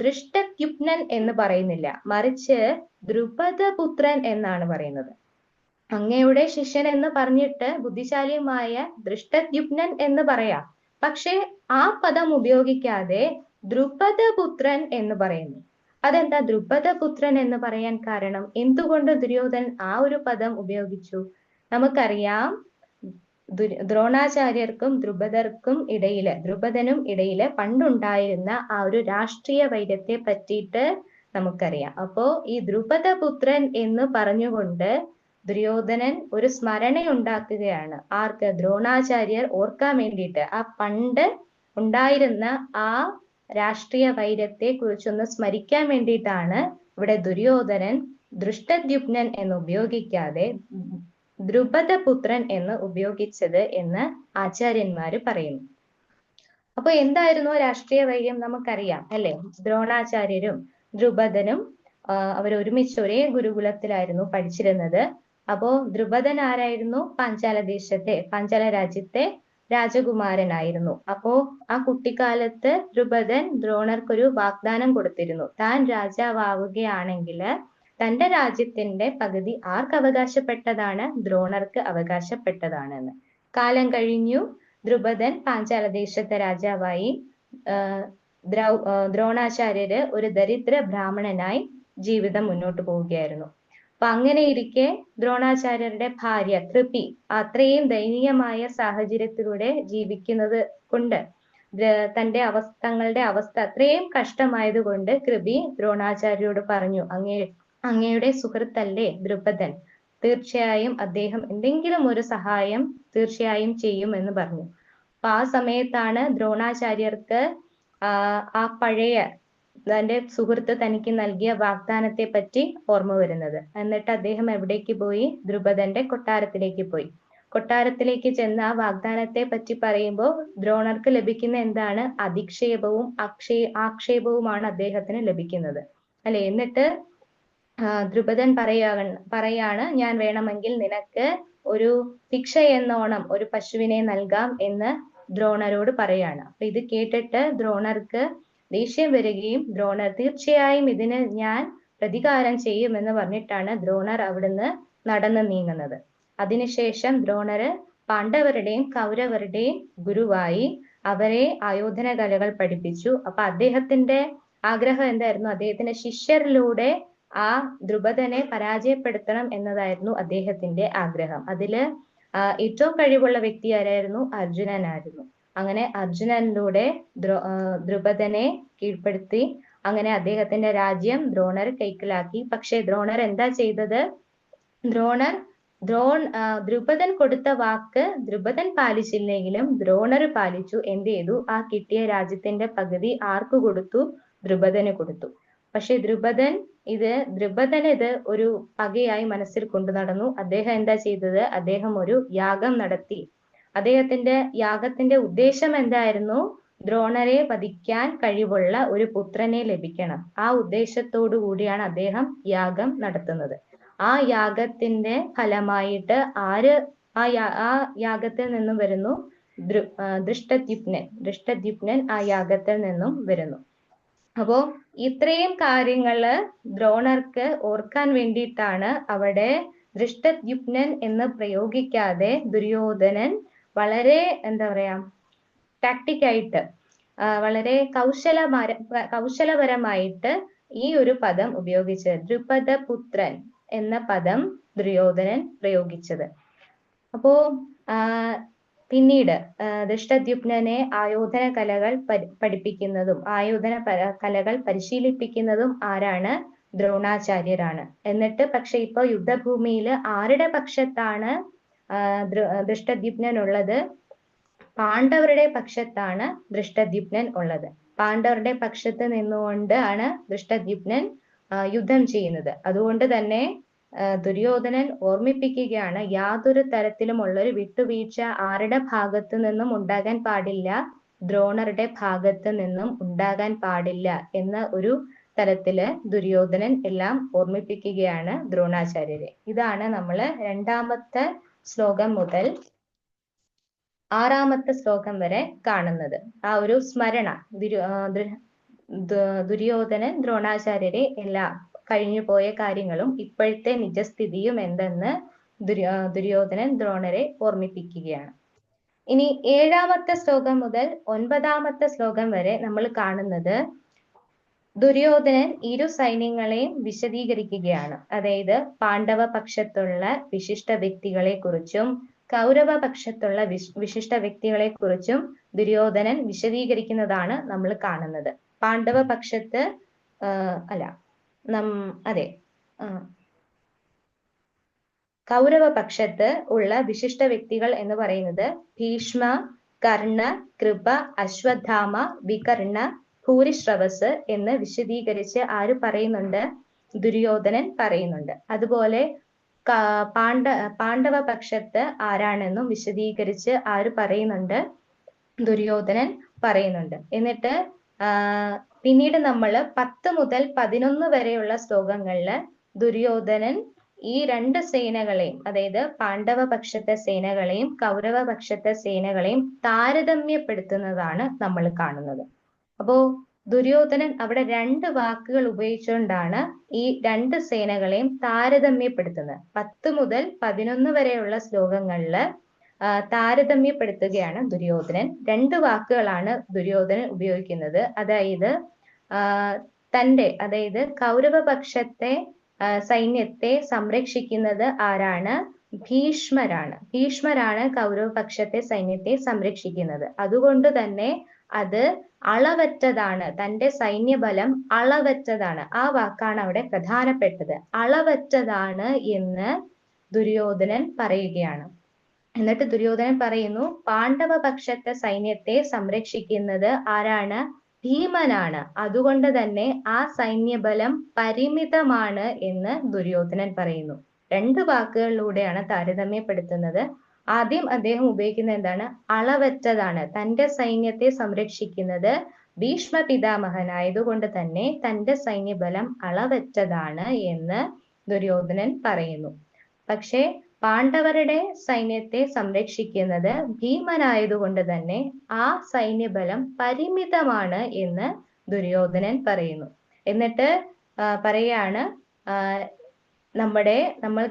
ദൃഷ്ടദ്യുപ്നൻ എന്ന് പറയുന്നില്ല, മറിച്ച് ദ്രുപദപുത്രൻ എന്നാണ് പറയുന്നത്. അങ്ങയുടെ ശിഷ്യൻ എന്ന് പറഞ്ഞിട്ട് ബുദ്ധിശാലിയുമായ ദൃഷ്ടദ്യുപ്നൻ എന്ന് പറയാം, പക്ഷെ ആ പദം ഉപയോഗിക്കാതെ ദ്രുപദപുത്രൻ എന്ന് പറയുന്നു. അതെന്താ ദ്രുപദപുത്രൻ എന്ന് പറയാൻ കാരണം? എന്തുകൊണ്ട് ദുര്യോധനൻ ആ ഒരു പദം ഉപയോഗിച്ചു? നമുക്കറിയാം, ദ്രോണാചാര്യർക്കും ദ്രുപദനും ഇടയില് പണ്ടുണ്ടായിരുന്ന ആ ഒരു രാഷ്ട്രീയ വൈര്യത്തെ പറ്റിയിട്ട് നമുക്കറിയാം. അപ്പോ ഈ ദ്രുപദപുത്രൻ എന്ന് പറഞ്ഞുകൊണ്ട് ദുര്യോധനൻ ഒരു സ്മരണ ഉണ്ടാക്കുകയാണ്. ആർക്ക്? ദ്രോണാചാര്യർ ഓർക്കാൻ വേണ്ടിയിട്ട്, ആ പണ്ട് ഉണ്ടായിരുന്ന ആ രാഷ്ട്രീയ വൈര്യത്തെ കുറിച്ചൊന്ന് സ്മരിക്കാൻ വേണ്ടിയിട്ടാണ് ഇവിടെ ദുര്യോധനൻ ദൃഷ്ടദ്യുപ്നൻ എന്ന് ഉപയോഗിക്കാതെ ദ്രുപദപുത്രൻ എന്ന് ഉപയോഗിച്ചത് എന്ന് ആചാര്യന്മാര് പറയുന്നു. അപ്പൊ എന്തായിരുന്നു രാഷ്ട്രീയ വൈര്യം? നമുക്കറിയാം അല്ലെ? ദ്രോണാചാര്യരും ദ്രുപദനും അവർ ഒരുമിച്ച് ഒരേ ഗുരുകുലത്തിലായിരുന്നു പഠിച്ചിരുന്നത്. അപ്പോ ദ്രുപദൻ ആരായിരുന്നു? പാഞ്ചാല രാജ്യത്തെ രാജകുമാരനായിരുന്നു. അപ്പോ ആ കുട്ടിക്കാലത്ത് ദ്രുപദൻ ദ്രോണർക്കൊരു വാഗ്ദാനം കൊടുത്തിരുന്നു, താൻ രാജാവുകയാണെങ്കിൽ തന്റെ രാജ്യത്തിന്റെ പകുതി ആർക്ക് അവകാശപ്പെട്ടതാണ്? ദ്രോണർക്ക് അവകാശപ്പെട്ടതാണെന്ന്. കാലം കഴിഞ്ഞു, ദ്രുപദൻ പാഞ്ചാലദേശത്തെ രാജാവായി. ദ്രോണാചാര്യര് ഒരു ദരിദ്ര ബ്രാഹ്മണനായി ജീവിതം മുന്നോട്ട് പോവുകയായിരുന്നു. അപ്പൊ അങ്ങനെ ഇരിക്കെ ദ്രോണാചാര്യരുടെ ഭാര്യ കൃപി അത്രയും ദയനീയമായ സാഹചര്യത്തിലൂടെ ജീവിക്കുന്നത് കൊണ്ട്, തങ്ങളുടെ അവസ്ഥ അത്രയും കഷ്ടമായതുകൊണ്ട് കൃപി ദ്രോണാചാര്യരോട് പറഞ്ഞു, അങ്ങയുടെ സുഹൃത്തല്ലേ ദ്രുപദൻ, തീർച്ചയായും അദ്ദേഹം എന്തെങ്കിലും ഒരു സഹായം തീർച്ചയായും ചെയ്യും എന്ന് പറഞ്ഞു. അപ്പൊ ആ സമയത്താണ് ദ്രോണാചാര്യർക്ക് ആ പഴയ തന്റെ സുഹൃത്ത് തനിക്ക് നൽകിയ വാഗ്ദാനത്തെ പറ്റി ഓർമ്മ വരുന്നത്. എന്നിട്ട് അദ്ദേഹം എവിടേക്ക് പോയി? ദ്രുപദന്റെ കൊട്ടാരത്തിലേക്ക് പോയി. കൊട്ടാരത്തിലേക്ക് ചെന്ന് ആ വാഗ്ദാനത്തെ പറ്റി പറയുമ്പോൾ ദ്രോണർക്ക് ലഭിക്കുന്ന എന്താണ്? അധിക്ഷേപവും ആക്ഷേപവുമാണ് അദ്ദേഹത്തിന് ലഭിക്കുന്നത് അല്ലെ? എന്നിട്ട് ദ്രുപദൻ പറയാണ്, ഞാൻ വേണമെങ്കിൽ നിനക്ക് ഒരു ശിക്ഷ എന്നോണം ഒരു പശുവിനെ നൽകാം എന്ന് ദ്രോണരോട് പറയാണ്. അപ്പൊ ഇത് കേട്ടിട്ട് ദ്രോണർക്ക് ദേഷ്യം വരികയും ദ്രോണർ തീർച്ചയായും ഇതിന് ഞാൻ പ്രതികാരം ചെയ്യുമെന്ന് പറഞ്ഞിട്ടാണ് ദ്രോണർ അവിടുന്ന് നടന്നു നീങ്ങുന്നത്. അതിനുശേഷം ദ്രോണര് പാണ്ഡവരുടെയും കൗരവരുടെയും ഗുരുവായി അവരെ ആയോധന കലകൾ പഠിപ്പിച്ചു. അപ്പൊ അദ്ദേഹത്തിന്റെ ആഗ്രഹം എന്തായിരുന്നു? അദ്ദേഹത്തിന്റെ ശിഷ്യരിലൂടെ ആ ദ്രുപദനെ പരാജയപ്പെടുത്തണം എന്നതായിരുന്നു അദ്ദേഹത്തിന്റെ ആഗ്രഹം. അതില് ഏറ്റവും കഴിവുള്ള വ്യക്തി ആരായിരുന്നു? അർജുനനായിരുന്നു. അങ്ങനെ അർജുനനിലൂടെ ദ്രുപദനെ കീഴ്പ്പെടുത്തി. അങ്ങനെ അദ്ദേഹത്തിന്റെ രാജ്യം ദ്രോണർ കൈക്കലാക്കി. പക്ഷെ ദ്രോണർ എന്താ ചെയ്തത്? ദ്രുപദൻ കൊടുത്ത വാക്ക് ദ്രുപദൻ പാലിച്ചില്ലെങ്കിലും ദ്രോണർ പാലിച്ചു. എന്ത് ചെയ്തു? ആ കിട്ടിയ രാജ്യത്തിന്റെ പകുതി ആർക്ക് കൊടുത്തു? ദ്രുപദന് കൊടുത്തു. പക്ഷെ ദ്രുപദൻ ഇത് ഒരു പകയായി മനസ്സിൽ കൊണ്ടു നടന്നു. അദ്ദേഹം എന്താ ചെയ്തത്? അദ്ദേഹം ഒരു യാഗം നടത്തി. അദ്ദേഹത്തിന്റെ യാഗത്തിന്റെ ഉദ്ദേശം എന്തായിരുന്നു? ദ്രോണരെ വധിക്കാൻ കഴിവുള്ള ഒരു പുത്രനെ ലഭിക്കണം. ആ ഉദ്ദേശത്തോടു കൂടിയാണ് അദ്ദേഹം യാഗം നടത്തുന്നത്. ആ യാഗത്തിന്റെ ഫലമായിട്ട് ആ യാഗത്തിൽ നിന്നും വരുന്നു? ദൃഷ്ടദ്യുപ്നൻ ആ യാഗത്തിൽ നിന്നും വരുന്നു. അപ്പോ ഇത്രയും കാര്യങ്ങള് ദ്രോണർക്ക് ഓർക്കാൻ വേണ്ടിയിട്ടാണ് അവിടെ ദൃഷ്ടദ്യുപ്നൻ എന്ന് പ്രയോഗിക്കാതെ ദുര്യോധനൻ വളരെ എന്താ പറയാ ടാക്ടിക്കായിട്ട് വളരെ കൗശലപരമായിട്ട് ഈ ഒരു പദം ഉപയോഗിച്ചത്. ദ്രുപദപുത്രൻ എന്ന പദം ദുര്യോധനൻ പ്രയോഗിച്ചത്. അപ്പോ പിന്നീട് ദൃഷ്ടദ്യുമ്നനെ ആയോധന കലകൾ പഠിപ്പിക്കുന്നതും കലകൾ പരിശീലിപ്പിക്കുന്നതും ആരാണ്? ദ്രോണാചാര്യരാണ്. എന്നിട്ട് പക്ഷെ ഇപ്പൊ യുദ്ധഭൂമിയിൽ ആരുടെ പക്ഷത്താണ് ദൃഷ്ടദ്യുമ്നൻ ഉള്ളത്? പാണ്ഡവരുടെ പക്ഷത്താണ് ദൃഷ്ടദ്യുമ്നൻ ഉള്ളത്. പാണ്ഡവരുടെ പക്ഷത്ത് നിന്നുകൊണ്ട് ആണ് ദൃഷ്ടദ്യുമ്നൻ യുദ്ധം ചെയ്യുന്നത്. അതുകൊണ്ട് തന്നെ ദുര്യോധനൻ ഓർമ്മിപ്പിക്കുകയാണ്, യാതൊരു തരത്തിലുമുള്ള ഒരു വിട്ടുവീഴ്ച ആരുടെ ഭാഗത്ത് നിന്നും ഉണ്ടാകാൻ പാടില്ല, ദ്രോണരുടെ ഭാഗത്ത് നിന്നും ഉണ്ടാകാൻ പാടില്ല എന്ന ഒരു തരത്തില് ദുര്യോധനൻ എല്ലാം ഓർമ്മിപ്പിക്കുകയാണ് ദ്രോണാചാര്യരെ. ഇതാണ് നമ്മൾ രണ്ടാമത്തെ ശ്ലോകം മുതൽ ആറാമത്തെ ശ്ലോകം വരെ കാണുന്നത്. ആ ഒരു സ്മരണ, ദുര്യോധനൻ ദ്രോണാചാര്യരെ എല്ലാ കഴിഞ്ഞു പോയ കാര്യങ്ങളും ഇപ്പോഴത്തെ നിജസ്ഥിതിയും എന്തെന്ന് ദുര്യോധനൻ ദ്രോണരെ ഓർമ്മിപ്പിക്കുകയാണ്. ഇനി 7ാമത്തെ ശ്ലോകം മുതൽ 9ാമത്തെ ശ്ലോകം വരെ നമ്മൾ കാണുന്നത് ദുര്യോധനൻ ഇരു സൈന്യങ്ങളെയും വിശദീകരിക്കുകയാണ്. അതായത് പാണ്ഡവ പക്ഷത്തുള്ള വിശിഷ്ട വ്യക്തികളെ കുറിച്ചും കൗരവ പക്ഷത്തുള്ള വിശിഷ്ട വ്യക്തികളെ കുറിച്ചും ദുര്യോധനൻ വിശദീകരിക്കുന്നതാണ് നമ്മൾ കാണുന്നത്. പാണ്ഡവ പക്ഷത്ത് കൗരവ പക്ഷത്ത് ഉള്ള വിശിഷ്ട വ്യക്തികൾ എന്ന് പറയുന്നത് ഭീഷ്മ, കർണ, കൃപ, അശ്വത്ഥാമ, വികർണ, ഭൂരിശ്രവസ് എന്ന് വിശദീകരിച്ച് ആര് പറയുന്നുണ്ട്? ദുര്യോധനൻ പറയുന്നുണ്ട്. അതുപോലെ പാണ്ഡവ പക്ഷത്ത് ആരാണെന്നും വിശദീകരിച്ച് ആര് പറയുന്നുണ്ട്? ദുര്യോധനൻ പറയുന്നുണ്ട്. എന്നിട്ട് പിന്നീട് നമ്മൾ 10 മുതൽ 11 വരെയുള്ള ശ്ലോകങ്ങളില് ദുര്യോധനൻ ഈ രണ്ട് സേനകളെയും, അതായത് പാണ്ഡവ പക്ഷത്തെ സേനകളെയും കൗരവ പക്ഷത്തെ സേനകളെയും താരതമ്യപ്പെടുത്തുന്നതാണ് നമ്മൾ കാണുന്നത്. അപ്പോ ദുര്യോധനൻ അവിടെ 2 വാക്കുകൾ ഉപയോഗിച്ചുകൊണ്ടാണ് ഈ രണ്ട് സേനകളെയും താരതമ്യപ്പെടുത്തുന്നത്. 10 മുതൽ 11 വരെയുള്ള ശ്ലോകങ്ങളില് താരതമ്യപ്പെടുത്തുകയാണ് ദുര്യോധനൻ. 2 വാക്കുകളാണ് ദുര്യോധനൻ ഉപയോഗിക്കുന്നത്. അതായത് കൗരവപക്ഷത്തെ സൈന്യത്തെ സംരക്ഷിക്കുന്നത് ആരാണ്? ഭീഷ്മരാണ് കൗരവപക്ഷത്തെ സൈന്യത്തെ സംരക്ഷിക്കുന്നത്. അതുകൊണ്ട് തന്നെ അത് അളവറ്റതാണ്, തന്റെ സൈന്യബലം അളവറ്റതാണ്. ആ വാക്കാണ് അവിടെ പ്രധാനപ്പെട്ടത്. അളവറ്റതാണ് എന്ന് ദുര്യോധനൻ പറയുകയാണ്. എന്നിട്ട് ദുര്യോധനൻ പറയുന്നു, പാണ്ഡവ പക്ഷത്തെ സൈന്യത്തെ സംരക്ഷിക്കുന്നത് ആരാണ്? ഭീമനാണ്. അതുകൊണ്ട് തന്നെ ആ സൈന്യബലം പരിമിതമാണ് എന്ന് ദുര്യോധനൻ പറയുന്നു. 2 വാക്കുകളിലൂടെയാണ് താരതമ്യപ്പെടുത്തുന്നത്. ആദ്യം അദ്ദേഹം ഉപയോഗിക്കുന്നത് എന്താണ്? അളവറ്റതാണ്. തന്റെ സൈന്യത്തെ സംരക്ഷിക്കുന്നത് ഭീഷ്മ പിതാമഹനായതുകൊണ്ട് തന്നെ തന്റെ സൈന്യബലം അളവറ്റതാണ് എന്ന് ദുര്യോധനൻ പറയുന്നു. പക്ഷേ പാണ്ഡവരുടെ സൈന്യത്തെ സംരക്ഷിക്കുന്നത് ഭീമനായതുകൊണ്ട് തന്നെ ആ സൈന്യബലം പരിമിതമാണ് എന്ന് ദുര്യോധനൻ പറയുന്നു. എന്നിട്ട് പറയാണ്, നമ്മൾ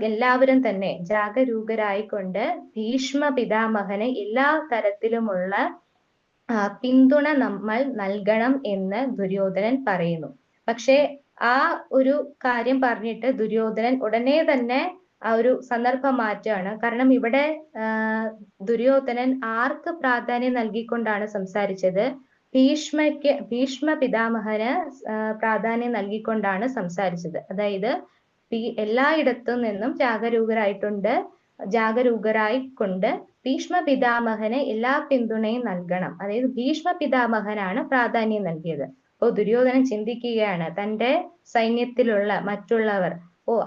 എല്ലാവരും തന്നെ ജാഗരൂകരായിക്കൊണ്ട് ഭീഷ്മ പിതാമഹന് എല്ലാ തരത്തിലുമുള്ള പിന്തുണ നമ്മൾ നൽകണം എന്ന് ദുര്യോധനൻ പറയുന്നു. പക്ഷെ ആ ഒരു കാര്യം പറഞ്ഞിട്ട് ദുര്യോധനൻ ഉടനെ തന്നെ ആ ഒരു സന്ദർഭം മാറ്റുകയാണ്. കാരണം ഇവിടെ ദുര്യോധനൻ ആർക്ക് പ്രാധാന്യം നൽകിക്കൊണ്ടാണ് സംസാരിച്ചത്? ഭീഷ്മ പിതാമഹന് പ്രാധാന്യം നൽകിക്കൊണ്ടാണ് സംസാരിച്ചത്. അതായത് എല്ലായിടത്തു നിന്നും ജാഗരൂകരായിക്കൊണ്ട് ഭീഷ്മ പിതാമഹന് എല്ലാ പിന്തുണയും നൽകണം. അതായത് ഭീഷ്മ പിതാമഹനാണ് പ്രാധാന്യം നൽകിയത്. അപ്പോൾ ദുര്യോധനൻ ചിന്തിക്കുകയാണ്, തന്റെ സൈന്യത്തിലുള്ള മറ്റുള്ളവർ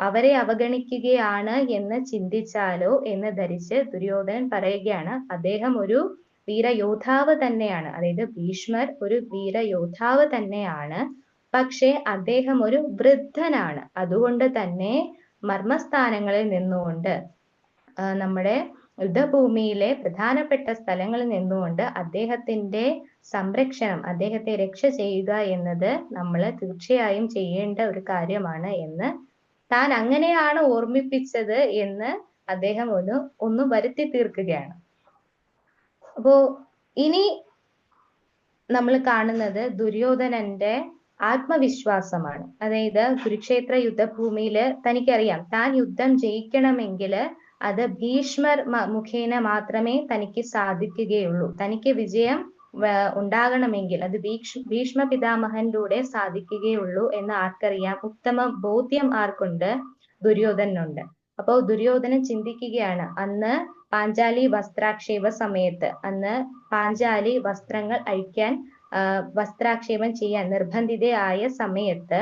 അവരെ അവഗണിക്കുകയാണ് എന്ന് ചിന്തിച്ചാലോ എന്ന് ധരിച്ച് ദുര്യോധനൻ പറയുകയാണ്, അദ്ദേഹം ഒരു വീരയോദ്ധാവ് തന്നെയാണ്. അതായത് ഭീഷ്മർ ഒരു വീരയോദ്ധാവ് തന്നെയാണ്. പക്ഷെ അദ്ദേഹം ഒരു വൃദ്ധനാണ്. അതുകൊണ്ട് തന്നെ മർമ്മസ്ഥാനങ്ങളിൽ നിന്നുകൊണ്ട്, നമ്മുടെ യുദ്ധഭൂമിയിലെ പ്രധാനപ്പെട്ട സ്ഥലങ്ങളിൽ നിന്നുകൊണ്ട് അദ്ദേഹത്തിന്റെ സംരക്ഷണം, അദ്ദേഹത്തെ രക്ഷ ചെയ്യുക എന്നത് നമ്മൾ തീർച്ചയായും ചെയ്യേണ്ട ഒരു കാര്യമാണ് എന്ന് താൻ അങ്ങനെയാണ് ഓർമ്മിപ്പിച്ചത് എന്ന് അദ്ദേഹം ഒന്ന് വരുത്തി തീർക്കുകയാണ്. അപ്പോ ഇനി നമ്മൾ കാണുന്നത് ദുര്യോധനന്റെ ആത്മവിശ്വാസമാണ്. അതായത് കുരുക്ഷേത്ര യുദ്ധഭൂമിയില് തനിക്കറിയാം താൻ യുദ്ധം ജയിക്കണമെങ്കിൽ അത് ഭീഷ്മർ മുഖേന മാത്രമേ തനിക്ക് സാധിക്കുകയുള്ളൂ. തനിക്ക് വിജയം ഉണ്ടാകണമെങ്കിൽ അത് ഭീഷ്മ പിതാമഹനിലൂടെ സാധിക്കുകയുള്ളൂ എന്ന് ആർക്കറിയാം? ഉത്തമ ബോധ്യം ആർക്കുണ്ട്? ദുര്യോധനുണ്ട്. അപ്പോ ദുര്യോധനൻ ചിന്തിക്കുകയാണ്, അന്ന് പാഞ്ചാലി വസ്ത്രാക്ഷേപ സമയത്ത്, അന്ന് പാഞ്ചാലി വസ്ത്രങ്ങൾ അഴിക്കാൻ വസ്ത്രാക്ഷേപം ചെയ്യാൻ നിർബന്ധിതയായ സമയത്ത്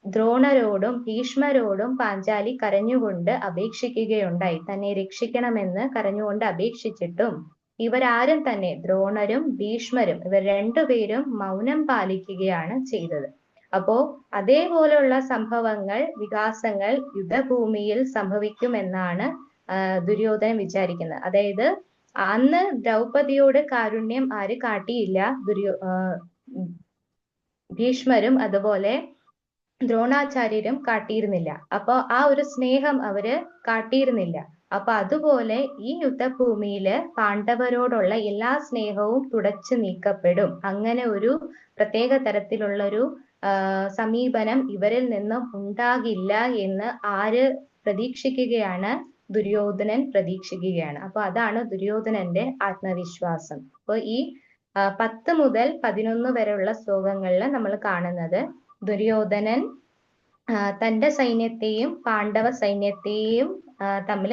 ദ്രോണരോടും ഭീഷ്മരോടും പാഞ്ചാലി കരഞ്ഞുകൊണ്ട് അപേക്ഷിക്കുകയുണ്ടായി. തന്നെ രക്ഷിക്കണമെന്ന് കരഞ്ഞുകൊണ്ട് അപേക്ഷിച്ചിട്ടും ഇവരാരും തന്നെ, ദ്രോണരും ഭീഷ്മരും, ഇവർ രണ്ടുപേരും മൗനം പാലിക്കുകയാണ് ചെയ്തത്. അപ്പോ അതേപോലെയുള്ള സംഭവങ്ങൾ, വികാസങ്ങൾ യുദ്ധഭൂമിയിൽ സംഭവിക്കുമെന്നാണ് ദുര്യോധനൻ വിചാരിക്കുന്നത്. അതായത് അന്ന് ദ്രൗപദിയോട് കാരുണ്യം ആര് കാട്ടിയില്ല? ഭീഷ്മരും അതുപോലെ ദ്രോണാചാര്യരും കാട്ടിയിരുന്നില്ല. അപ്പൊ ആ ഒരു സ്നേഹം അവര് കാട്ടിയിരുന്നില്ല. അപ്പൊ അതുപോലെ ഈ യുദ്ധഭൂമിയില് പാണ്ഡവരോടുള്ള എല്ലാ സ്നേഹവും തുടച്ചു നീക്കപ്പെടും. അങ്ങനെ ഒരു പ്രത്യേക തരത്തിലുള്ള ഒരു സമീപനം ഇവരിൽ നിന്നും ഉണ്ടാകില്ല എന്ന് ആര് പ്രതീക്ഷിക്കുകയാണ്? ദുര്യോധനൻ പ്രതീക്ഷിക്കുകയാണ്. അപ്പൊ അതാണ് ദുര്യോധനന്റെ ആത്മവിശ്വാസം. അപ്പൊ ഈ 10 മുതൽ 11 വരെയുള്ള ശ്ലോകങ്ങളിൽ നമ്മൾ കാണുന്നത് ദുര്യോധനൻ തന്റെ സൈന്യത്തെയും പാണ്ഡവ സൈന്യത്തെയും തമ്മിൽ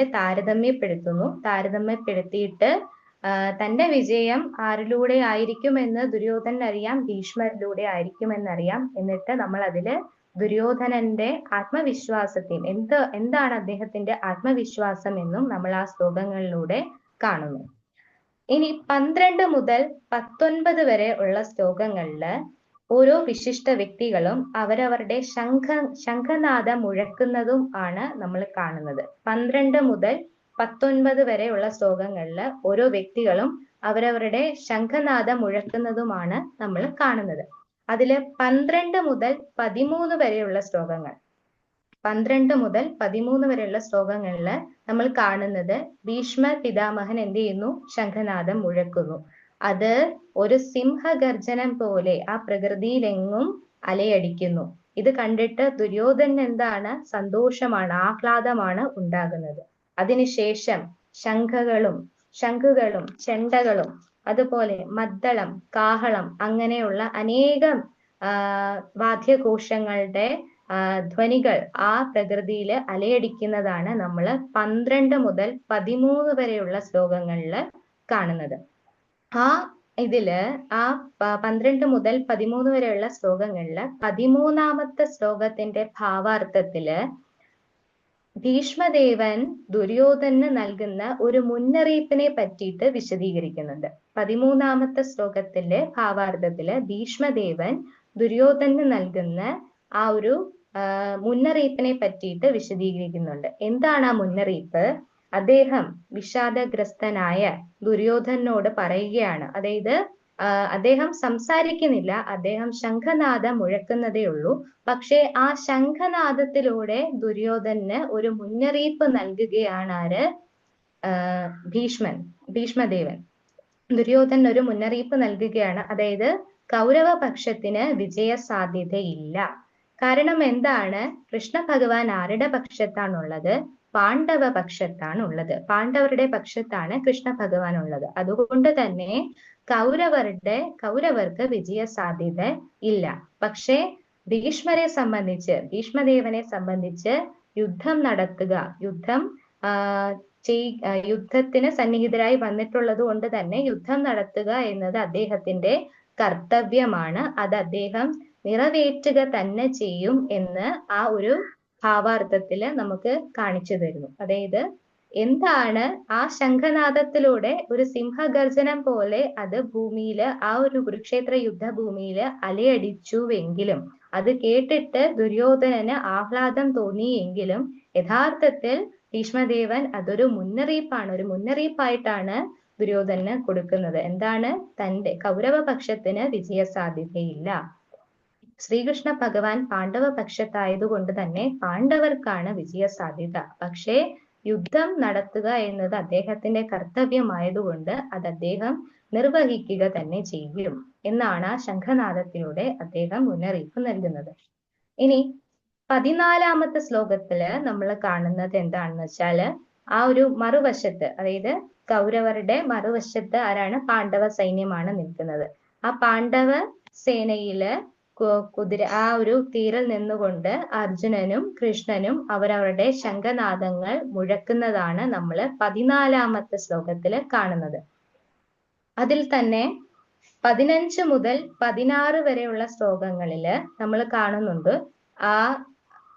താരതമ്യപ്പെടുത്തിയിട്ട് തന്റെ വിജയം ആരിലൂടെ ആയിരിക്കുമെന്ന് ദുര്യോധനൻ അറിയാം, ഭീഷ്മരിലൂടെ ആയിരിക്കുമെന്നറിയാം. എന്നിട്ട് നമ്മൾ അതില് ദുര്യോധനന്റെ ആത്മവിശ്വാസത്തെയും എന്താണ് അദ്ദേഹത്തിന്റെ ആത്മവിശ്വാസം എന്നും നമ്മൾ ആ ശ്ലോകങ്ങളിലൂടെ കാണുന്നു. ഇനി 12 മുതൽ 19 വരെ ഉള്ള ശ്ലോകങ്ങളില് ഓരോ വിശിഷ്ട വ്യക്തികളും അവരവരുടെ ശംഖനാദം മുഴക്കുന്നതും ആണ് നമ്മൾ കാണുന്നത്. 12 മുതൽ 19 വരെയുള്ള ശ്ലോകങ്ങളില് ഓരോ വ്യക്തികളും അവരവരുടെ ശംഖനാദം മുഴക്കുന്നതുമാണ് നമ്മൾ കാണുന്നത്. അതില് 12 മുതൽ 13 വരെയുള്ള ശ്ലോകങ്ങൾ, 12 മുതൽ 13 വരെയുള്ള ശ്ലോകങ്ങളില് നമ്മൾ കാണുന്നത് ഭീഷ്മ പിതാമഹൻ എന്ത് ചെയ്യുന്നു? ശംഖനാദം മുഴക്കുന്നു. അത് ഒരു സിംഹഗർജനം പോലെ ആ പ്രകൃതിയിലെങ്ങും അലയടിക്കുന്നു. ഇത് കണ്ടിട്ട് ദുര്യോധനൻ എന്താണ്? സന്തോഷമാണ്, ആഹ്ലാദമാണ് ഉണ്ടാകുന്നത്. അതിനുശേഷം ശംഖുകളും ചെണ്ടകളും അതുപോലെ മദ്ദളം, കാഹളം അങ്ങനെയുള്ള അനേകം വാദ്യഘോഷങ്ങളുടെ ധ്വനികൾ ആ പ്രകൃതിയിൽ അലയടിക്കുന്നതാണ് നമ്മൾ 12 മുതൽ 13 വരെയുള്ള ശ്ലോകങ്ങളിൽ കാണുന്നത്. ഇതില് 12 മുതൽ 13 വരെയുള്ള ശ്ലോകങ്ങളില് 13ാമത്തെ ശ്ലോകത്തിന്റെ ഭാവാർത്ഥത്തില് ഭീഷ്മദേവൻ ദുര്യോധനന് നൽകുന്ന ഒരു മുന്നറിയിപ്പിനെ പറ്റിയിട്ട് വിശദീകരിക്കുന്നുണ്ട്. 13ാമത്തെ ശ്ലോകത്തിലെ ഭാവാർത്ഥത്തില് ഭീഷ്മദേവൻ ദുര്യോധനന് നൽകുന്ന ആ ഒരു മുന്നറിയിപ്പിനെ പറ്റിയിട്ട് വിശദീകരിക്കുന്നുണ്ട്. എന്താണ് ആ മുന്നറിയിപ്പ്? അദ്ദേഹം വിഷാദഗ്രസ്തനായ ദുര്യോധനനോട് പറയുകയാണ്. അതായത് അദ്ദേഹം സംസാരിക്കുന്നില്ല, അദ്ദേഹം ശംഖനാദം മുഴക്കുന്നതേ ഉള്ളൂ. പക്ഷെ ആ ശംഖനാദത്തിലൂടെ ദുര്യോധനന് ഒരു മുന്നറിയിപ്പ് നൽകുകയാണ് ആര്? ഭീഷ്മദേവൻ ദുര്യോധനൻ ഒരു മുന്നറിയിപ്പ് നൽകുകയാണ്. അതായത് കൗരവ പക്ഷത്തിന് വിജയ സാധ്യതയില്ല. കാരണം എന്താണ്? കൃഷ്ണ ഭഗവാൻ ആരുടെ പക്ഷത്താണുള്ളത്? പാണ്ഡവ പക്ഷത്താണുള്ളത്. പാണ്ഡവരുടെ പക്ഷത്താണ് കൃഷ്ണ ഭഗവാൻ ഉള്ളത്. അതുകൊണ്ട് തന്നെ കൗരവർക്ക് വിജയ സാധ്യത ഇല്ല. പക്ഷേ ഭീഷ്മദേവനെ സംബന്ധിച്ച് യുദ്ധം നടത്തുക, യുദ്ധത്തിന് സന്നിഹിതരായി വന്നിട്ടുള്ളത് കൊണ്ട് തന്നെ യുദ്ധം നടത്തുക എന്നത് അദ്ദേഹത്തിന്റെ കർത്തവ്യമാണ്. അത് അദ്ദേഹം നിറവേറ്റുക തന്നെ ചെയ്യും എന്ന് ആ ഒരു ഭാവാർത്ഥത്തില് നമുക്ക് കാണിച്ചു തരുന്നു. അതായത് എന്താണ് ആ ശംഖനാദത്തിലൂടെ ഒരു സിംഹഗർജനം പോലെ അത് ഭൂമിയില്, ആ ഒരു കുരുക്ഷേത്ര യുദ്ധഭൂമിയില് അലയടിച്ചുവെങ്കിലും, അത് കേട്ടിട്ട് ദുര്യോധനന് ആഹ്ലാദം തോന്നിയെങ്കിലും യഥാർത്ഥത്തിൽ ഭീഷ്മദേവൻ അതൊരു മുന്നറിയിപ്പായിട്ടാണ് ദുര്യോധനന് കൊടുക്കുന്നത്. എന്താണ്? തന്റെ കൗരവപക്ഷത്തിന് വിജയ സാധ്യതയില്ല. ശ്രീകൃഷ്ണ ഭഗവാൻ പാണ്ഡവ പക്ഷത്തായതുകൊണ്ട് തന്നെ പാണ്ഡവർക്കാണ് വിജയ സാധ്യത. പക്ഷേ യുദ്ധം നടത്തുക എന്നത് അദ്ദേഹത്തിന്റെ കർത്തവ്യമായതുകൊണ്ട് അത് അദ്ദേഹം നിർവഹിക്കുക തന്നെ ചെയ്യും എന്നാണ് ആ ശംഖനാദത്തിലൂടെ അദ്ദേഹം മുന്നറിയിപ്പ് നൽകുന്നത്. ഇനി 14-ാമത്തെ ശ്ലോകത്തില് നമ്മൾ കാണുന്നത് എന്താണെന്ന് വെച്ചാല് ആ ഒരു മറുവശത്ത്, അതായത് കൗരവരുടെ മറുവശത്ത് ആരാണ്? പാണ്ഡവ സൈന്യമാണ് നിൽക്കുന്നത്. ആ പാണ്ഡവ സേനയില് കുതിര ആ ഒരു തീരിൽ നിന്നുകൊണ്ട് അർജുനനും കൃഷ്ണനും അവരവരുടെ ശംഖനാദങ്ങൾ മുഴക്കുന്നതാണ് നമ്മൾ 14-ാമത്തെ ശ്ലോകത്തില് കാണുന്നത്. അതിൽ തന്നെ 15 മുതൽ 16 വരെയുള്ള ശ്ലോകങ്ങളില് നമ്മൾ കാണുന്നുണ്ട് ആ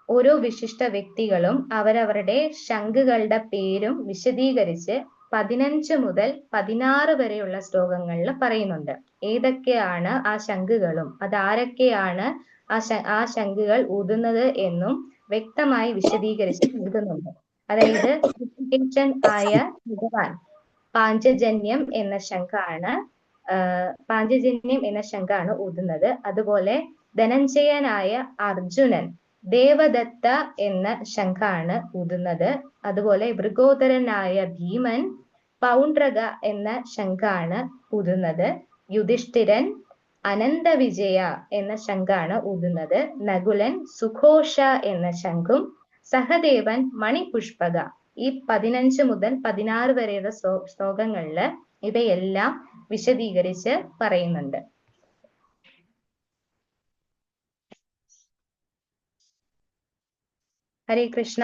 ഓരോ വിശിഷ്ട വ്യക്തികളും അവരവരുടെ ശംഖുകളുടെ പേരും വിശദീകരിച്ച് 15 മുതൽ 16 വരെയുള്ള ശ്ലോകങ്ങളിൽ പറയുന്നുണ്ട്. ഏതൊക്കെയാണ് ആ ശംഖുകളും, അതാരൊക്കെയാണ് ആ ശംഖുകൾ ഊതുന്നത് എന്നും വ്യക്തമായി വിശദീകരിച്ച് നൽകുന്നുണ്ട്. അതായത് ആയ ഭഗവാൻ പാഞ്ചജന്യം എന്ന ശംഖാണ് ഊതുന്നത്. അതുപോലെ ധനഞ്ജയനായ അർജുനൻ ദേവദത്ത എന്ന ശംഖാണ് ഊതുന്നത്. അതുപോലെ വൃഗോദരനായ ഭീമൻ പൗണ്ഡ്രക എന്ന ശംഖാണ് ഊതുന്നത്. യുധിഷ്ഠിരൻ അനന്തവിജയ എന്ന ശംഖാണ് ഊതുന്നത്. നകുലൻ സുഘോഷ എന്ന ശംഖും സഹദേവൻ മണിപുഷ്പക. ഈ 15 മുതൽ 16 വരെയുള്ള ശ്ലോകങ്ങളില് ഇവയെല്ലാം വിശദീകരിച്ച് പറയുന്നുണ്ട്. ഹരേ കൃഷ്ണ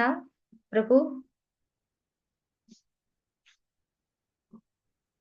പ്രഭു.